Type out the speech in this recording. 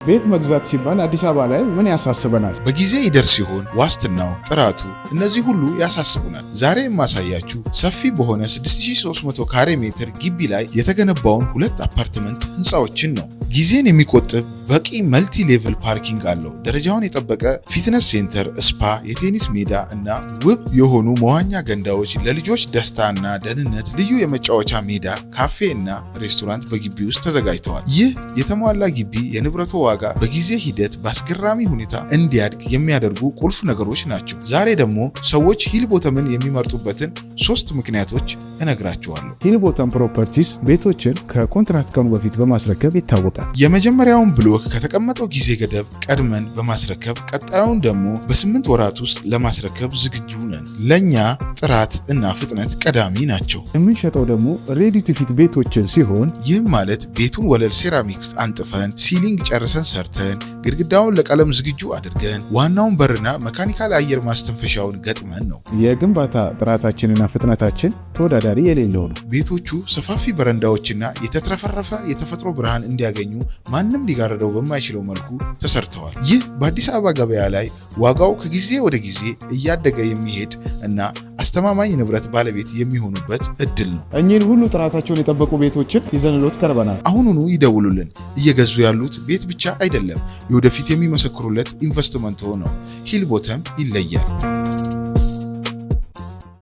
ቤት መግዛት ሲባል አዲስ አበባ ላይ ምን ያሳስበናል? በጊዜ ይደርስ ሲሆን ዋስትናው፣ ጥራቱ፣ እነዚህ ሁሉ ያሳስቡናል። ዛሬ የማሳያችሁ ሰፊ በሆነ 6300 ካሬ ሜትር ግቢ ላይ የተገነባውን 2 አፓርትመንት ህንፃዎችን ነው። ጊዜን የሚቆጥብ በቂ መልቲ ሌቭል ፓርኪንግ አለው። ደረጃውን የጠበቀ ፊትነስ ሴንተር፣ ስፓ፣ የቴኒስ ሜዳ እና ውብ የሆኑ መዋኛ ገንዳዎች፣ ለልጆች ደስታና ደህንነት ልዩ የመጫወቻ ሜዳ፣ ካፌ እና ሬስቶራንት በግቢ ውስጥ ተዘጋጅተዋል። ይህ የተሟላ ግቢ የንብረቱ ዋጋ በጊዜ ሂደት በአስገራሚ ሁኔታ እንዲያድግ የሚያደርጉ ቁልፍ ነገሮች ናቸው። ዛሬ ደግሞ ሰዎች ሂልቦተምን የሚመርጡበትን 3 ምክንያቶች እነግራቸዋለሁ። ሂልቦተም ፕሮፐርቲስ ቤቶችን ከኮንትራት ቀኑ በፊት በማስረከብ ይታወቃል። የመጀመሪያውን ብሎክ ከተቀመጠው ጊዜ ገደብ ቀድመን በማስረከብ ቀጣዩን ደግሞ በ8 ወራት ውስጥ ለማስረከብ ዝግጁ ነን። ለኛ ጥራት እና ፍጥነት ቀዳሚ ናቸው። የምንሸጠው ደግሞ ሬዲ ቱ ፊት ቤቶችን ሲሆን ይህም ማለት ቤቱን ወለል ሴራሚክስ አንጥፈን ሲሊንግ ጨርሰን ሰርተን ግድግዳውን ለቀለም ዝግጁ አድርገን ዋናውን በርና መካኒካል አየር ማስተንፈሻውን ገጥመን ነው። የግንባታ ጥራታችንና ፍጥነታችን ተወዳዳሪ የሌለው ነው። ቤቶቹ ሰፋፊ በረንዳዎችና የተትረፈረፈ የተፈጥሮ ብርሃን እንዲያገኙ ማንም ሊጋረደው በማይችለው መልኩ ተሰርተዋል። ይህ በአዲስ አበባ ገበያ ላይ ዋጋው ከጊዜ ወደ ጊዜ እያደገ የሚሄድ እና አስተማማኝ ንብረት ባለቤት የሚሆኑበት እድል ነው። እኚህን ሁሉ ጥራታቸውን የጠበቁ ቤቶችን ይዘንሎት ቀርበናል። አሁኑኑ ይደውሉልን። እየገዙ ያሉት ቤት ብቻ አይደለም፣ የወደፊት የሚመሰክሩለት ኢንቨስትመንት ነው። ሂልቦተም ይለያል።